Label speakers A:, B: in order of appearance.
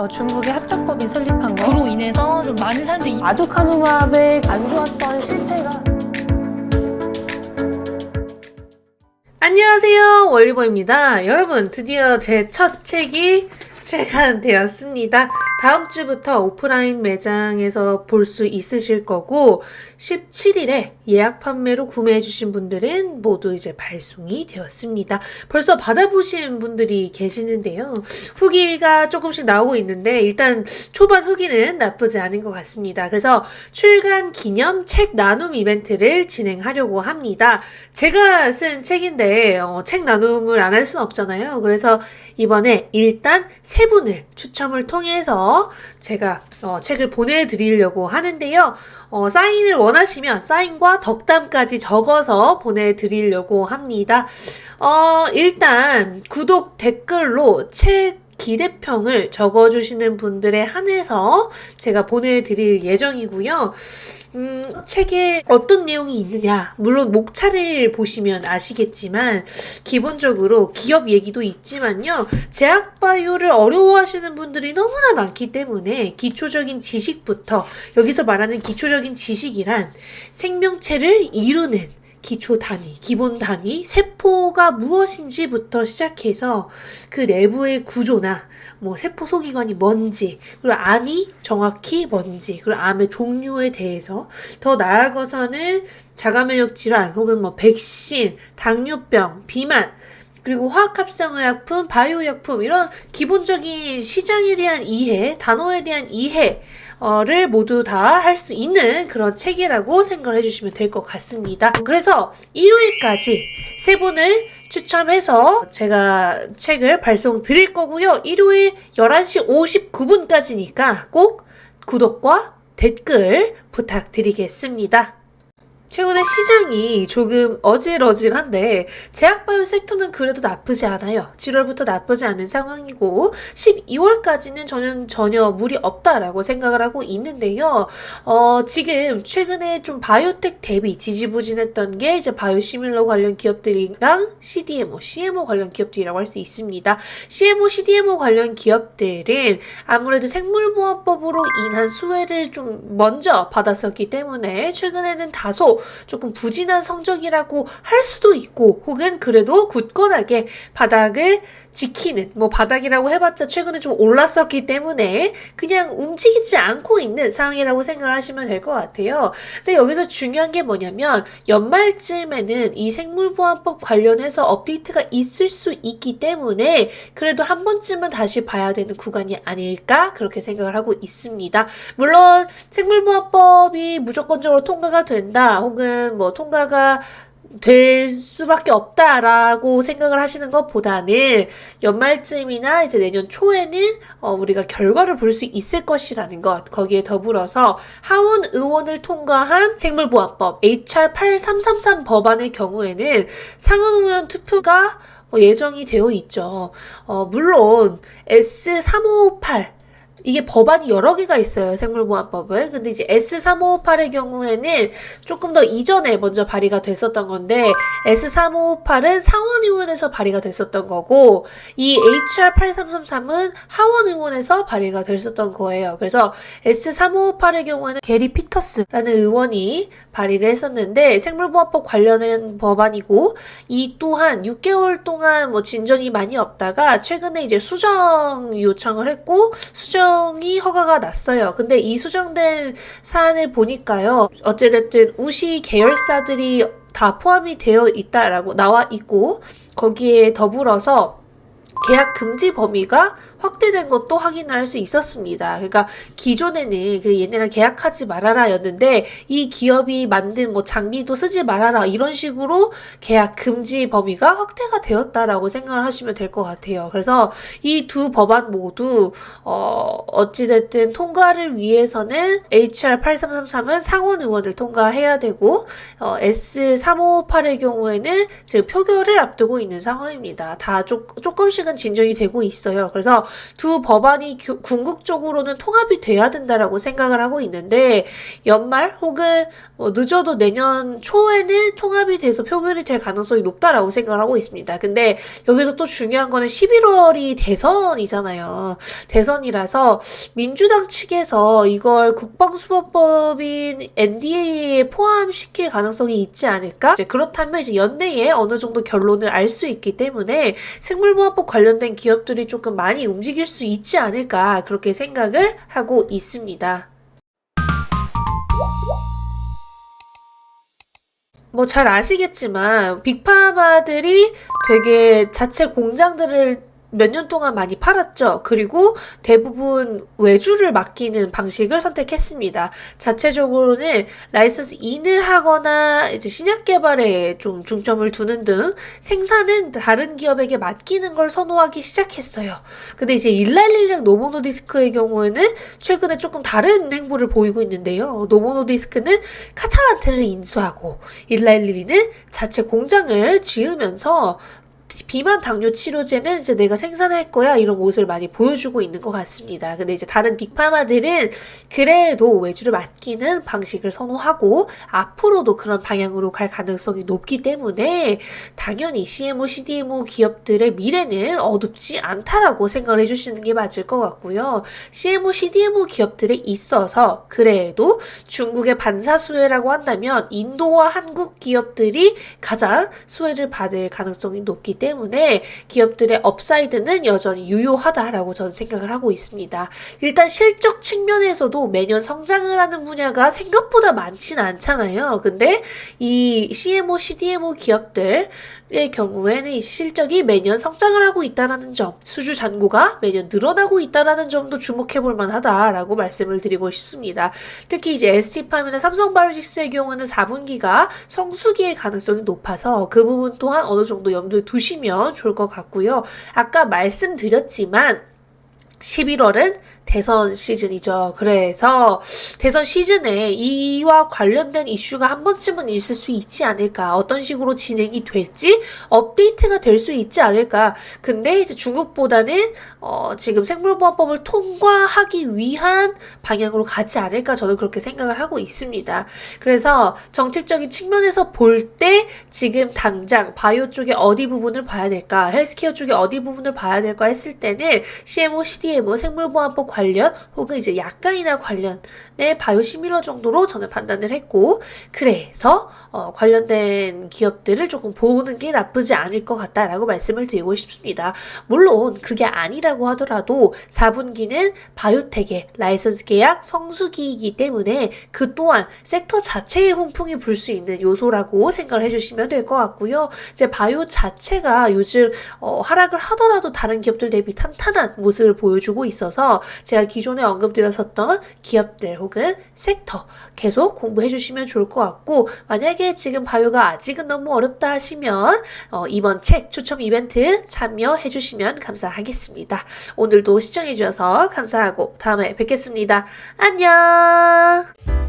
A: 중국의 합작법이 설립한 거.
B: 그로 인해서 좀 많은 사람들이
A: 아두카누밥의 안 좋았던 실패가.
C: 안녕하세요, 월리버입니다. 여러분, 드디어 제 첫 책이 출간되었습니다. 다음 주부터 오프라인 매장에서 볼 수 있으실 거고 17일에 예약 판매로 구매해주신 분들은 모두 이제 발송이 되었습니다. 벌써 받아보신 분들이 계시는데요. 후기가 조금씩 나오고 있는데 일단 초반 후기는 나쁘지 않은 것 같습니다. 그래서 출간 기념 책 나눔 이벤트를 진행하려고 합니다. 제가 쓴 책인데 책 나눔을 안 할 수는 없잖아요. 그래서 이번에 일단 3분을 추첨을 통해서 제가 책을 보내드리려고 하는데요. 사인을 원하시면 사인과 덕담까지 적어서 보내드리려고 합니다. 일단 구독 댓글로 책 기대평을 적어주시는 분들에 한해서 제가 보내드릴 예정이고요. 책에 어떤 내용이 있느냐, 물론 목차를 보시면 아시겠지만 기본적으로 기업 얘기도 있지만요, 제약바이오를 어려워하시는 분들이 너무나 많기 때문에 기초적인 지식부터, 여기서 말하는 기초적인 지식이란 생명체를 이루는 기초 단위, 기본 단위, 세포가 무엇인지부터 시작해서 그 내부의 구조나 세포 소기관이 뭔지, 그리고 암이 정확히 뭔지, 그리고 암의 종류에 대해서, 더 나아가서는 자가면역 질환 혹은 백신, 당뇨병, 비만, 그리고 화학합성의약품, 바이오약품, 이런 기본적인 시장에 대한 이해, 단어에 대한 이해를 모두 다 할 수 있는 그런 책이라고 생각을 해주시면 될 것 같습니다. 그래서 일요일까지 3분을 추첨해서 제가 책을 발송 드릴 거고요. 일요일 11시 59분까지니까 꼭 구독과 댓글 부탁드리겠습니다. 최근에 시장이 조금 어질어질한데 제약바이오 섹터는 그래도 나쁘지 않아요. 7월부터 나쁘지 않은 상황이고 12월까지는 저는 전혀 무리 없다라고 생각을 하고 있는데요. 지금 최근에 좀 바이오텍 대비 지지부진했던 게 이제 바이오시밀러 관련 기업들이랑 CDMO, CMO 관련 기업들이라고 할 수 있습니다. CMO, CDMO 관련 기업들은 아무래도 생물보안법으로 인한 수혜를 좀 먼저 받았었기 때문에 최근에는 다소 조금 부진한 성적이라고 할 수도 있고, 혹은 그래도 굳건하게 바닥을 지키는, 바닥이라고 해봤자 최근에 좀 올랐었기 때문에 그냥 움직이지 않고 있는 상황이라고 생각하시면 될 것 같아요. 근데 여기서 중요한 게 뭐냐면 연말쯤에는 이 생물보안법 관련해서 업데이트가 있을 수 있기 때문에 그래도 한 번쯤은 다시 봐야 되는 구간이 아닐까, 그렇게 생각을 하고 있습니다. 물론 생물보안법이 무조건적으로 통과가 된다, 혹은 통과가 될 수밖에 없다라고 생각을 하시는 것보다는 연말쯤이나 이제 내년 초에는 우리가 결과를 볼 수 있을 것이라는 것, 거기에 더불어서 하원 의원을 통과한 생물보안법 HR 8333 법안의 경우에는 상원 의원 투표가 예정이 되어 있죠. 물론 S3558 이게 법안이 여러 개가 있어요, 생물보안법은. 근데 이제 S3558의 경우에는 조금 더 이전에 먼저 발의가 됐었던 건데, S3558은 상원의원에서 발의가 됐었던 거고, 이 HR8333은 하원의원에서 발의가 됐었던 거예요. 그래서 S3558의 경우에는 게리 피터스라는 의원이 발의를 했었는데, 생물보안법 관련된 법안이고, 이 또한 6개월 동안 진전이 많이 없다가 최근에 이제 수정 요청을 했고, 수정이 허가가 났어요. 근데 이 수정된 사안을 보니까요, 어찌됐든 우시 계열사들이 다 포함이 되어 있다라고 나와 있고, 거기에 더불어서 계약 금지 범위가 확대된 것도 확인을 할 수 있었습니다. 그러니까 기존에는 얘네랑 계약하지 말아라 였는데, 이 기업이 만든 장비도 쓰지 말아라 이런 식으로 계약 금지 범위가 확대가 되었다라고 생각을 하시면 될 것 같아요. 그래서 이 두 법안 모두 어찌됐든 통과를 위해서는 HR 8333은 상원 의원을 통과해야 되고, S3558의 경우에는 지금 표결을 앞두고 있는 상황입니다. 다 조금씩은 진전이 되고 있어요. 그래서 두 법안이 궁극적으로는 통합이 돼야 된다라고 생각을 하고 있는데 연말 혹은 늦어도 내년 초에는 통합이 돼서 표결이 될 가능성이 높다라고 생각을 하고 있습니다. 근데 여기서 또 중요한 거는 11월이 대선이잖아요. 대선이라서 민주당 측에서 이걸 국방수법법인 NDA에 포함시킬 가능성이 있지 않을까? 이제 그렇다면 이제 연내에 어느 정도 결론을 알 수 있기 때문에 생물보안법 관련된 기업들이 조금 많이 움직일 수 있지 않을까 그렇게 생각을 하고 있습니다. 뭐 잘 아시겠지만 빅파마들이 되게 자체 공장들을 몇 년 동안 많이 팔았죠. 그리고 대부분 외주를 맡기는 방식을 선택했습니다. 자체적으로는 라이선스 인을 하거나 이제 신약 개발에 좀 중점을 두는 등 생산은 다른 기업에게 맡기는 걸 선호하기 시작했어요. 근데 이제 일라일리랑 노보노디스크의 경우에는 최근에 조금 다른 행보를 보이고 있는데요. 노보노디스크는 카탈란트를 인수하고 일라일리는 자체 공장을 지으면서 비만 당뇨 치료제는 이제 내가 생산할 거야 이런 모습을 많이 보여주고 있는 것 같습니다. 근데 이제 다른 빅파마들은 그래도 외주를 맡기는 방식을 선호하고 앞으로도 그런 방향으로 갈 가능성이 높기 때문에 당연히 CMO, CDMO 기업들의 미래는 어둡지 않다라고 생각을 해주시는 게 맞을 것 같고요. CMO, CDMO 기업들에 있어서 그래도 중국의 반사 수혜라고 한다면 인도와 한국 기업들이 가장 수혜를 받을 가능성이 높기 때문에 기업들의 업사이드는 여전히 유효하다라고 저는 생각을 하고 있습니다. 일단 실적 측면에서도 매년 성장을 하는 분야가 생각보다 많지는 않잖아요. 근데 이 CMO, CDMO 기업들의 경우에는 이 실적이 매년 성장을 하고 있다는 점, 수주 잔고가 매년 늘어나고 있다는 점도 주목해 볼 만하다라고 말씀을 드리고 싶습니다. 특히 이제 ST팜이나 삼성바이오틱스의 경우는 4분기가 성수기일 가능성이 높아서 그 부분 또한 어느 정도 염두에 두시면 좋을 것 같고요. 아까 말씀드렸지만 11월은 대선 시즌이죠. 그래서 대선 시즌에 이와 관련된 이슈가 한 번쯤은 있을 수 있지 않을까. 어떤 식으로 진행이 될지 업데이트가 될 수 있지 않을까. 근데 이제 중국보다는 지금 생물보안법을 통과하기 위한 방향으로 가지 않을까 저는 그렇게 생각을 하고 있습니다. 그래서 정책적인 측면에서 볼 때 지금 당장 바이오 쪽에 어디 부분을 봐야 될까, 헬스케어 쪽에 어디 부분을 봐야 될까 했을 때는 CMO, CDMO, 생물보안법 관련 혹은 이제 약간이나 관련의 바이오 시밀러 정도로 저는 판단을 했고, 그래서 관련된 기업들을 조금 보는 게 나쁘지 않을 것 같다라고 말씀을 드리고 싶습니다. 물론 그게 아니라고 하더라도 4분기는 바이오텍의 라이선스 계약 성수기이기 때문에 그 또한 섹터 자체의 훈풍이 불 수 있는 요소라고 생각을 해주시면 될 것 같고요. 이제 바이오 자체가 요즘 하락을 하더라도 다른 기업들 대비 탄탄한 모습을 보여주고 있어서 제가 기존에 언급드렸었던 기업들 혹은 섹터 계속 공부해 주시면 좋을 것 같고, 만약에 지금 바이오가 아직은 너무 어렵다 하시면 이번 책 추첨 이벤트 참여해 주시면 감사하겠습니다. 오늘도 시청해 주셔서 감사하고 다음에 뵙겠습니다. 안녕.